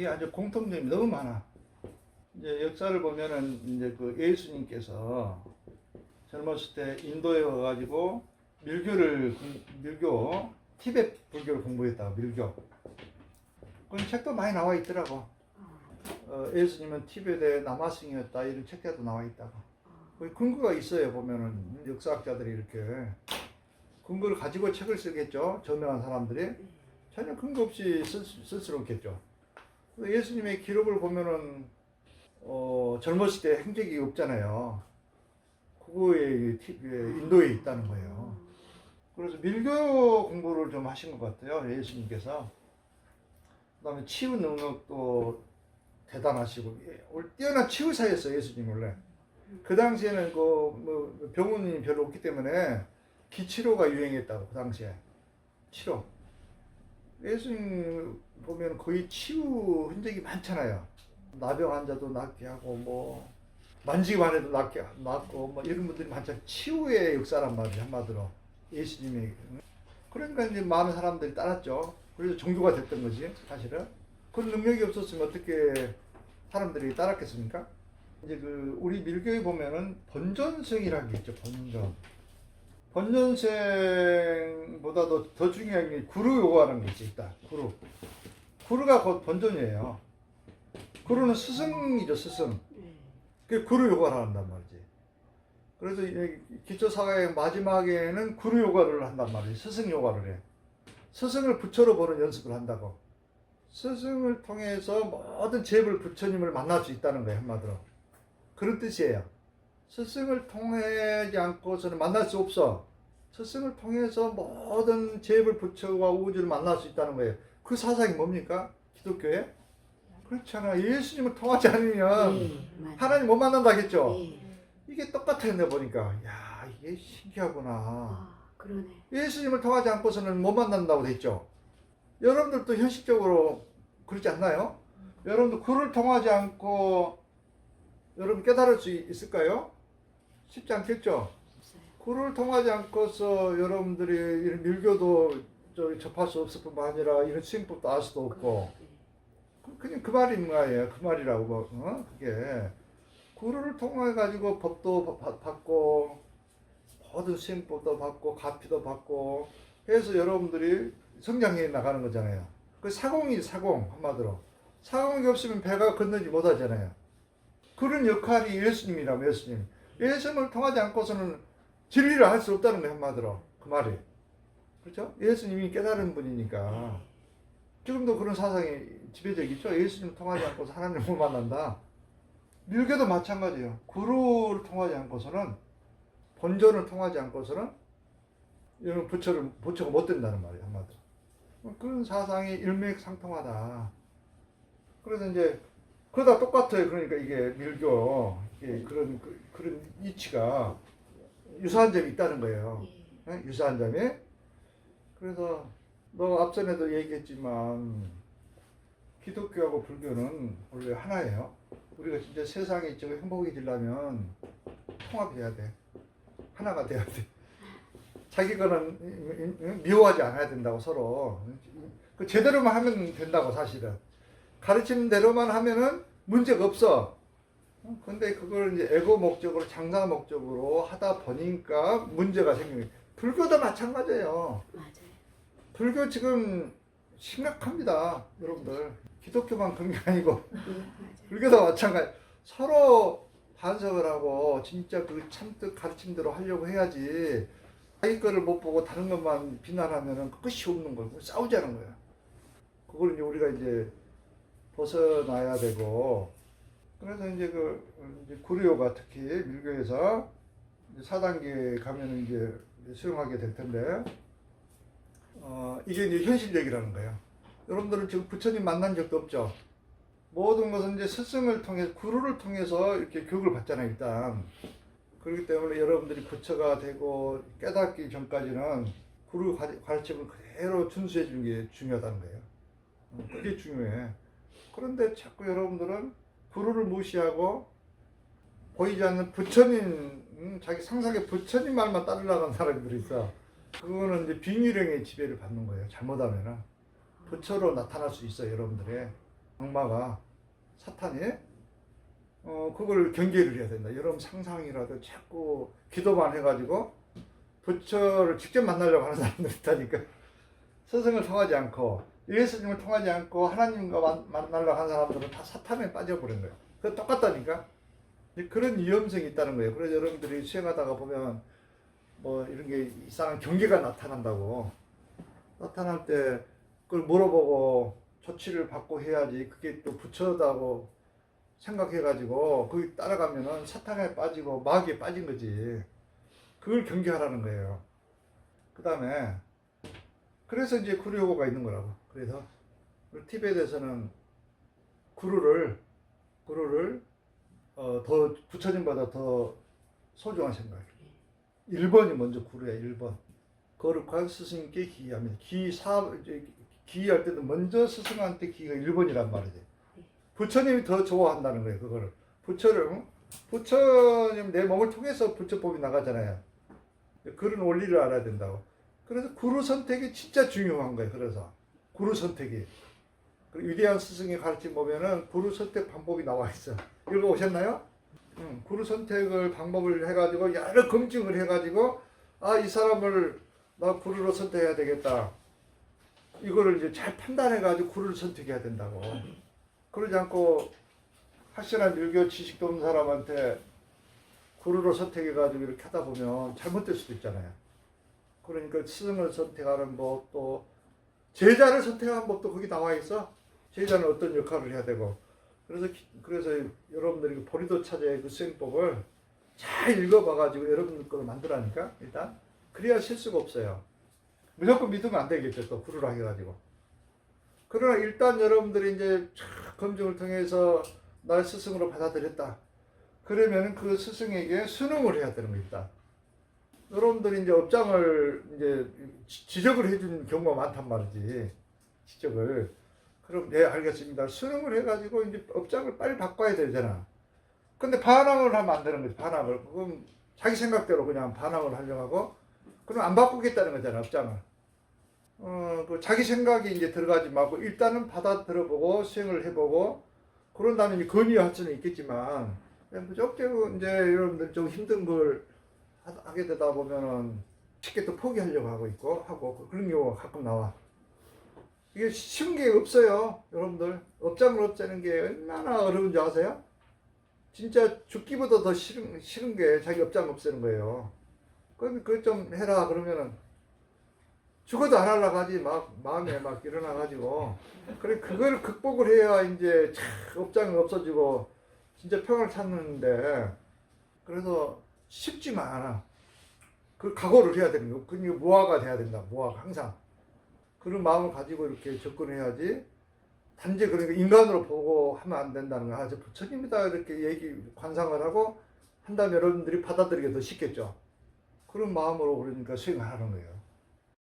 이게 아주 공통점이 너무 많아. 이제 역사를 보면은 이제 그 예수님께서 젊었을 때 인도에 와가지고 밀교, 티베트 불교를 공부했다고, 밀교. 그런 책도 많이 나와 있더라고. 예수님은 티베트의 남아승이었다, 이런 책들도 나와 있다고. 그 근거가 있어요. 보면은 역사학자들이 이렇게 근거를 가지고 책을 쓰겠죠. 저명한 사람들이 전혀 근거 없이 쓸수없겠죠. 예수님의 기록을 보면은 젊었을 때 행적이 없잖아요. 그거에 인도에 있다는 거예요. 그래서 밀교 공부를 좀 하신 것 같아요. 예수님께서. 그다음에 치유 능력도 대단하시고 뛰어난 치유사였어요. 예수님 원래. 그 당시에는 병원이 별로 없기 때문에 기치료가 유행했다고. 그 당시에 치료. 예수님 보면 거의 치유 흔적이 많잖아요. 나병 환자도 낫게 하고 뭐 만지기만 해도 낫고 뭐 이런 분들이 많잖아요. 치유의 역사란 말이에요. 한마디로 예수님이. 그러니까 이제 많은 사람들이 따랐죠. 그래서 종교가 됐던 거지 사실은. 그런 능력이 없었으면 어떻게 사람들이 따랐겠습니까? 이제 우리 밀교에 보면은 번전생이라는 게 있죠. 번전생보다도 더 중요한 게 구루 요구하는 게 있다. 구루가 곧 번전이에요. 구루는 스승이죠. 스승. 그게 구루 요가를 한단 말이지. 그래서 기초사회의 마지막에는 구루 요가를 한단 말이지. 스승 요가를 해. 스승을 부처로 보는 연습을 한다고. 스승을 통해서 모든 제불 부처님을 만날 수 있다는 거예요. 한마디로. 그런 뜻이에요. 스승을 통하지 않고서는 만날 수 없어. 스승을 통해서 모든 제불 부처와 우주를 만날 수 있다는 거예요. 그 사상이 뭡니까? 기독교에? 그렇잖아. 예수님을 통하지 않으면 하나님 못 만난다 했죠. 이게 똑같았네 보니까. 야, 이게 신기하구나. 그러네. 예수님을 통하지 않고서는 못 만난다고 했죠. 여러분들도 현실적으로 그렇지 않나요? 여러분도 그를 통하지 않고 여러분 깨달을 수 있을까요? 쉽지 않겠죠? 그를 통하지 않고서 여러분들이 이런 밀교도 접할 수 없을 뿐만 아니라 이런 수행법도 알 수도 없고. 그냥 그 말인 거예요. 그 말이라고. 그게 구루를 통해 가지고 법도 받고 모든 수행법도 받고 가피도 받고 해서 여러분들이 성장해 나가는 거잖아요. 그 사공이 사공 한마디로. 사공이 없으면 배가 건너지 못하잖아요. 그런 역할이 예수님이라면 예수님. 예수님을 통하지 않고서는 진리를 할 수 없다는 거예요. 한마디로. 그 말이. 그렇죠? 예수님이 깨달은 분이니까. 지금도 그런 사상이 지배적이죠. 예수님을 통하지 않고서 하나님을 못 만난다. 밀교도 마찬가지예요. 구루를 통하지 않고서는 본전을 통하지 않고서는 이런 부처가 못 된다는 말이에요. 한마디로. 그런 사상이 일맥상통하다. 그래서 이제 그러다 똑같아요. 그러니까 이게 밀교 이게 그런 이치가 유사한 점이 있다는 거예요. 네? 유사한 점이. 그래서 앞전에도 얘기했지만 기독교하고 불교는 원래 하나예요. 우리가 진짜 세상이 행복해지려면 통합해야 돼. 하나가 돼야 돼. 자기 거는 미워하지 않아야 된다고 서로. 그 제대로만 하면 된다고 사실은. 가르치는 대로만 하면은 문제가 없어. 근데 그걸 이제 에고 목적으로 장사 목적으로 하다 보니까 문제가 생기는. 불교도 마찬가지예요. 맞아요. 불교 지금 심각합니다, 여러분들. 기독교만 그런 게 아니고 불교도 마찬가지. 서로 반성을 하고 진짜 그 참뜻 가르침대로 하려고 해야지. 자기 거를 못 보고 다른 것만 비난하면은 끝이 없는 거고 싸우자는 거야. 그걸 이제 우리가 이제 벗어나야 되고. 그래서 이제 이제 구류요가 특히 밀교에서 4단계 가면은 이제 수용하게 될 텐데, 이게 이제 현실적이라는 거예요. 여러분들은 지금 부처님 만난 적도 없죠. 모든 것은 이제 스승을 통해서, 구루를 통해서 이렇게 교육을 받잖아요, 일단. 그렇기 때문에 여러분들이 부처가 되고 깨닫기 전까지는 구루 가르침을 그대로 준수해 주는 게 중요하다는 거예요. 그게 중요해. 그런데 자꾸 여러분들은 구루를 무시하고 보이지 않는 부처님, 자기 상상의 부처님 말만 따르려는 사람들이 있어. 그거는 이제 빙유령의 지배를 받는 거예요. 잘못하면은. 부처로 나타날 수 있어요, 여러분들의. 악마가 사탄이 그걸 경계를 해야 된다. 여러분 상상이라도 자꾸 기도만 해가지고 부처를 직접 만나려고 하는 사람들이 있다니까. 스승을 통하지 않고 예수님을 통하지 않고 하나님과 만나려고 하는 사람들은 다 사탄에 빠져버린 거예요. 그 똑같다니까. 그런 위험성이 있다는 거예요. 그래서 여러분들이 수행하다가 보면 뭐 이런 게 이상한 경계가 나타난다고. 나타날 때 그걸 물어보고 조치를 받고 해야지 그게 또 부처다고 생각해가지고 거기 따라가면은 사탄에 빠지고 마귀에 빠진 거지. 그걸 경계하라는 거예요. 그 다음에 그래서 이제 구루요가가 있는 거라고. 그래서 티베트에서는 구루를 더 부처님보다 더 소중한 생각이에요. 1번이 먼저 구루야. 1번. 거룩한 스승님께 기의합니다. 기의할 때도 먼저 스승한테 기의가 1번이란 말이지. 부처님이 더 좋아한다는 거예요. 그거를. 부처님 내 몸을 통해서 부처법이 나가잖아요. 그런 원리를 알아야 된다고. 그래서 구루 선택이 진짜 중요한 거예요. 그래서 구루 선택이. 위대한 스승이 가르침 보면은 구루 선택 방법이 나와 있어. 읽어보셨나요? 구루 선택을 방법을 해가지고 여러 검증을 해가지고 이 사람을 나 구루로 선택해야 되겠다. 이거를 이제 잘 판단해가지고 구루를 선택해야 된다고. 그러지 않고 확실한 유교 지식도 없는 사람한테 구루로 선택해가지고 이렇게 하다 보면 잘못될 수도 있잖아요. 그러니까 스승을 선택하는 법, 또 제자를 선택하는 법도 거기 나와 있어. 제자는 어떤 역할을 해야 되고. 그래서 여러분들이 보리도 차제의 그 수행법을 잘 읽어봐가지고 여러분들 거를 만들라니까 일단. 그래야 실수가 없어요. 무조건 믿으면 안 되겠죠. 또 구루라 해가지고. 그러나 일단 여러분들이 이제 검증을 통해서 날 스승으로 받아들였다. 그러면 그 스승에게 순응을 해야 되는 겁니다. 여러분들이 이제 업장을 이제 지적을 해준 경우가 많단 말이지. 지적을. 그럼 네 알겠습니다. 순응을 해가지고 이제 업장을 빨리 바꿔야 되잖아. 근데 반항을 하면 안 되는 거지. 반항을. 그럼 자기 생각대로 그냥 반항을 하려고 하고 그럼 안 바꾸겠다는 거잖아. 업장을. 그 자기 생각이 이제 들어가지 말고 일단은 받아들여보고 수행을 해보고 그런 다음에 이제 건의할 수는 있겠지만 무조건 이제 여러분들 좀 힘든 걸 하게 되다 보면은 쉽게 또 포기하려고 하고 그런 경우가 가끔 나와. 이게 쉬운 게 없어요. 여러분들 업장을 없애는 게 얼마나 어려운지 아세요? 진짜 죽기보다 더 싫은 게 자기 업장 없애는 거예요. 그럼 그거 좀 해라 그러면은 죽어도 안 하려고 하지 마음에 막 일어나가지고 그래 그걸 극복을 해야 이제 업장이 없어지고 진짜 평화를 찾는데 그래서 쉽지만 않아. 그 각오를 해야 되는 거. 그게 무화가 돼야 된다. 무화가 항상 그런 마음을 가지고 이렇게 접근해야지. 단지 그러니까 인간으로 보고 하면 안 된다는 거. 저 부처님이다 이렇게 관상을 하고 한다면 여러분들이 받아들이기 더 쉽겠죠. 그런 마음으로 그러니까 수행을 하는 거예요.